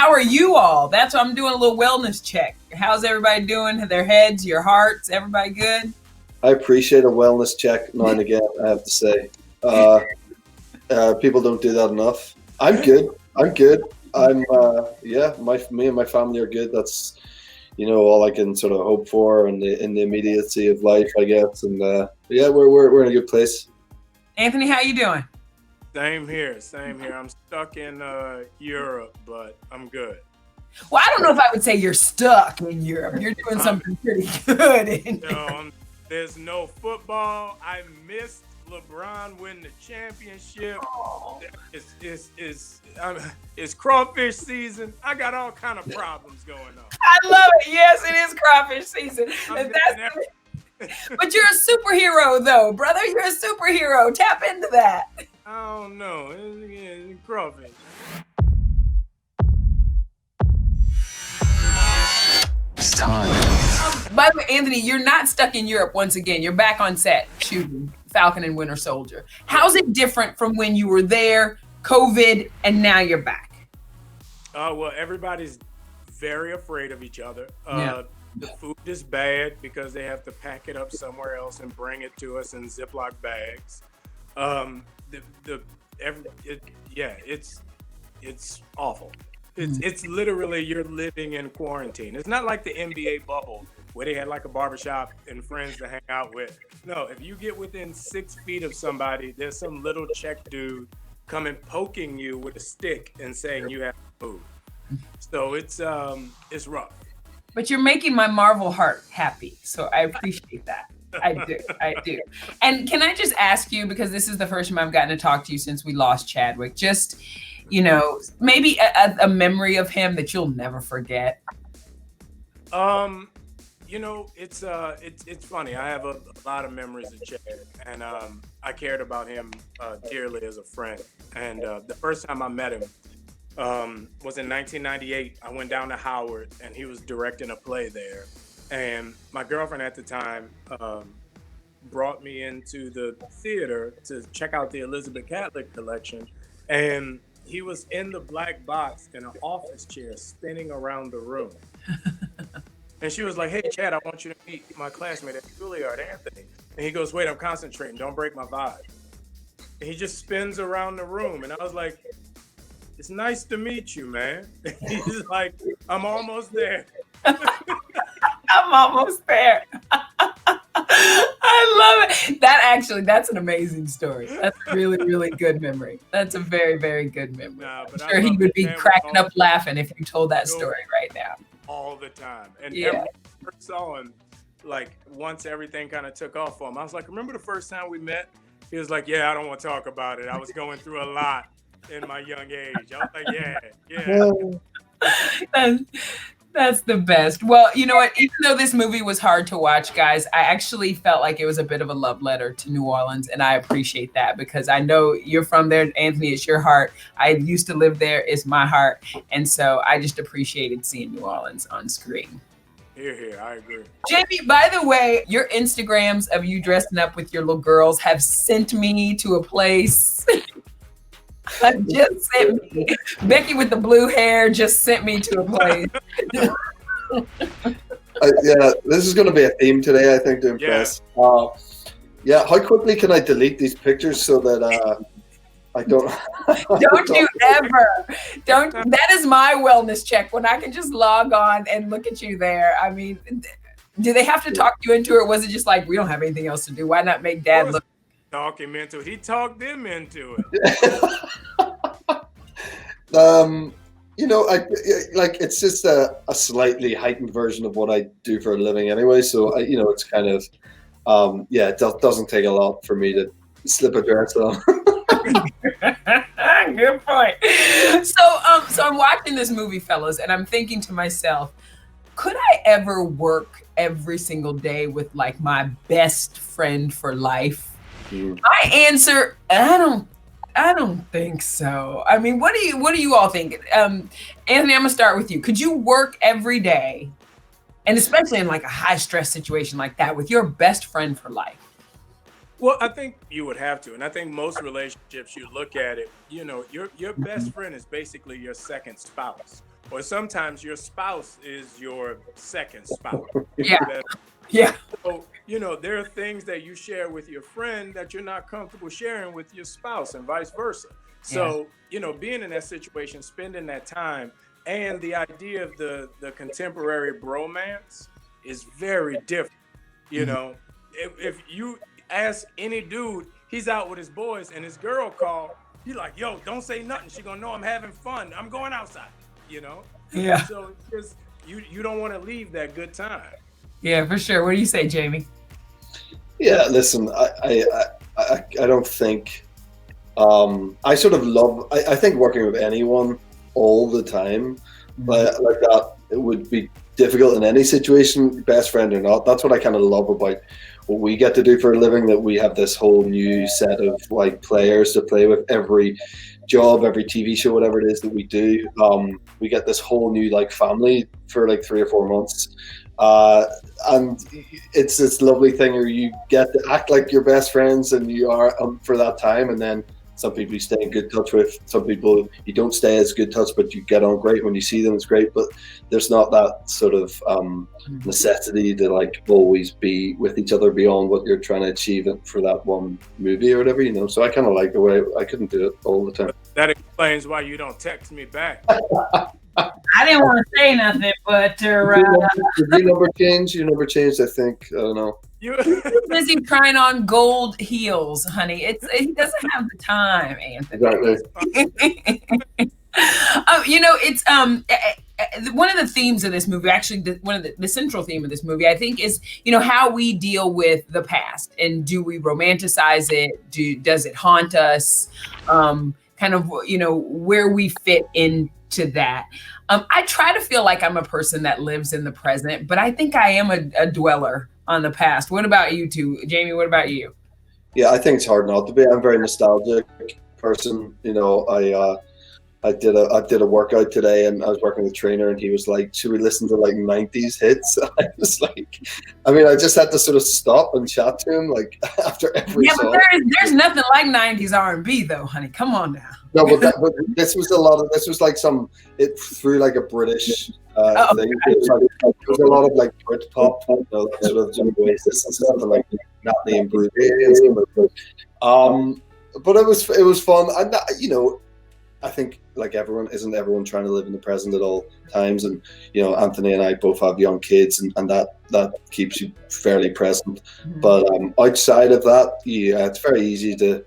how are you all? That's what I'm doing, a little wellness check. How's everybody doing? Their heads, your hearts, everybody good? I appreciate a wellness check now and again, I have to say. People don't do that enough. I'm good. Me and my family are good. That's, all I can sort of hope for in the immediacy of life, I guess. And we're in a good place. Anthony, how you doing? Same here. I'm stuck in Europe, but I'm good. Well, I don't know if I would say you're stuck in Europe. You're doing something pretty good. There's no football. I missed LeBron win the championship. Oh. It's crawfish season. I got all kind of problems going on. I love it. Yes, it is crawfish season. But you're a superhero, though, brother. You're a superhero. Tap into that. I don't know. It's crawfish. It's time. By the way, Anthony, you're not stuck in Europe once again. You're back on set shooting Falcon and Winter Soldier. How's it different from when you were there, COVID, and now you're back? Well, everybody's very afraid of each other. The food is bad because they have to pack it up somewhere else and bring it to us in Ziploc bags. It's awful. It's literally you're living in quarantine. It's not like the NBA bubble where they had like a barbershop and friends to hang out with. No, if you get within 6 feet of somebody, there's some little Czech dude coming poking you with a stick and saying you have food. So it's rough. But you're making my Marvel heart happy, so I appreciate that. I do. And can I just ask you, because this is the first time I've gotten to talk to you since we lost Chadwick, just, maybe a memory of him that you'll never forget. It's funny. I have a lot of memories of Chad, and I cared about him dearly as a friend. And the first time I met him was in 1998. I went down to Howard, and he was directing a play there. And my girlfriend at the time brought me into the theater to check out the Elizabeth Catlett collection. And he was in the black box in an office chair spinning around the room. And she was like, "Hey, Chad, I want you to meet my classmate at Juilliard, Anthony." And he goes, "Wait, I'm concentrating. Don't break my vibe." And he just spins around the room. And I was like, "It's nice to meet you, man." He's like, "I'm almost there." I'm almost there. I love it. That's an amazing story. That's a really, really good memory. That's a very, very good memory. I'm sure he would be cracking up laughing if you told that story right now. All the time. And every time I saw him, like once everything kind of took off for him, I was like, "Remember the first time we met?" He was like, "Yeah, I don't want to talk about it. I was going through a lot in my young age." I was like, yeah. That's the best. Well, you know what? Even though this movie was hard to watch, guys, I actually felt like it was a bit of a love letter to New Orleans, and I appreciate that because I know you're from there, Anthony. It's your heart. I used to live there. It's my heart, and so I just appreciated seeing New Orleans on screen. Here, I agree. Jamie, by the way, your Instagrams of you dressing up with your little girls have sent me to a place. Just sent me. Becky with the blue hair just sent me to a place. This is going to be a theme today, I think, to impress. How quickly can I delete these pictures so that I don't? That is my wellness check when I can just log on and look at you there. I mean, do they have to talk you into it, or was it just like, we don't have anything else to do? Why not make Dad look? Talk him into it. He talked them into it. It's just a slightly heightened version of what I do for a living anyway. So it's kind of, it doesn't take a lot for me to slip a dress on. Good point. So I'm watching this movie, fellas, and I'm thinking to myself, could I ever work every single day with like my best friend for life? My answer, I don't think so. I mean, what do you all think? Anthony, I'm gonna start with you. Could you work every day, and especially in like a high stress situation like that, with your best friend for life? Well, I think you would have to, and I think most relationships, you look at it, your best friend is basically your second spouse. or sometimes your spouse is your second spouse. Yeah. Yeah. So, there are things that you share with your friend that you're not comfortable sharing with your spouse, and vice versa. So, being in that situation, spending that time, and the idea of the contemporary bromance is very different. If you ask any dude, he's out with his boys and his girl call, he's like, yo, don't say nothing. She gonna know I'm having fun. I'm going outside, Yeah. So it's just, you don't want to leave that good time. Yeah, for sure. What do you say, Jamie? Yeah, listen, I don't think I sort of love. I think working with anyone all the time like that, it would be difficult in any situation, best friend or not. That's what I kind of love about what we get to do for a living. That we have this whole new set of like players to play with every job, every TV show, whatever it is that we do. We get this whole new like family for like 3 or 4 months. And it's this lovely thing where you get to act like your best friends and you are for that time, and then some people you stay in good touch with, some people you don't stay as good touch, but you get on great when you see them. It's great, but there's not that sort of necessity to like always be with each other beyond what you're trying to achieve for that one movie or whatever, so I kind of like the way I couldn't do it all the time. That explains why you don't text me back. I didn't want to say nothing, but Did your number change? Your number changed, I think. I don't know. He's busy trying on gold heels, honey. He doesn't have the time, Anthony. Exactly. It's one of the themes of this movie, actually, one of the central theme of this movie, I think, is how we deal with the past, and do we romanticize it? Does it haunt us? Kind of where we fit into that. I try to feel like I'm a person that lives in the present, but I think I am a dweller on the past. What about you two? Jamie, what about you? Yeah, I think it's hard not to be. I'm a very nostalgic person. I did a workout today, and I was working with a trainer, and he was like, should we listen to like 90s hits? I was like, I just had to sort of stop and chat to him like after every song. But there's nothing like 90s R&B though, honey. Come on now. No, but this was like it through like a British thing. It was a lot of like Brit pop, that sort of Oasis and something like Natalie and Bruce. But it was fun, and I think like isn't everyone trying to live in the present at all times? And Anthony and I both have young kids, and that keeps you fairly present. Mm-hmm. But outside of that, it's very easy to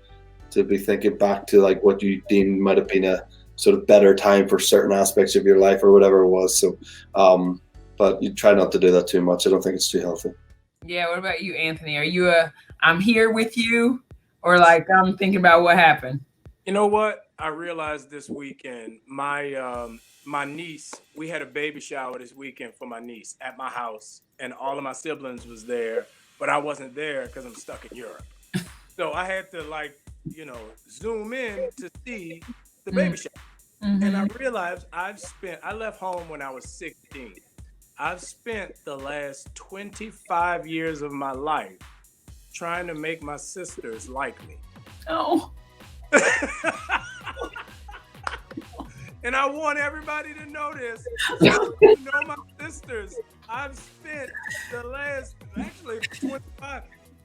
be thinking back to like what you deemed might have been a sort of better time for certain aspects of your life or whatever it was. So, but you try not to do that too much. I don't think it's too healthy. Yeah. What about you, Anthony? Are you I'm here with you, or like I'm thinking about what happened? You know what? I realized this weekend, my niece, we had a baby shower this weekend for my niece at my house, and all of my siblings was there, but I wasn't there because I'm stuck in Europe. So I had to zoom in to see the baby shower. Mm-hmm. And I realized I left home when I was 16. I've spent the last 25 years of my life trying to make my sisters like me. Oh. And I want everybody to know this. My sisters, I've spent the last, actually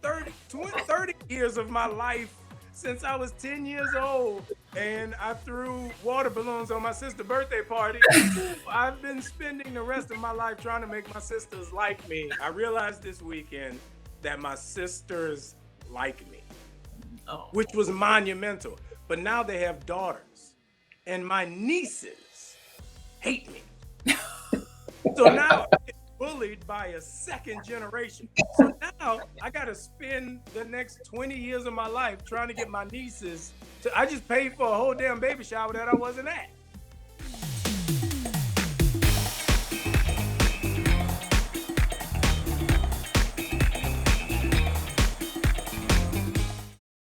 30 years of my life since I was 10 years old, and I threw water balloons on my sister's birthday party. I've been spending the rest of my life trying to make my sisters like me. I realized this weekend that my sisters like me, which was monumental. But now they have daughters, and my nieces hate me. So now I'm bullied by a second generation. So now I got to spend the next 20 years of my life trying to get my nieces to. I just paid for a whole damn baby shower that I wasn't at.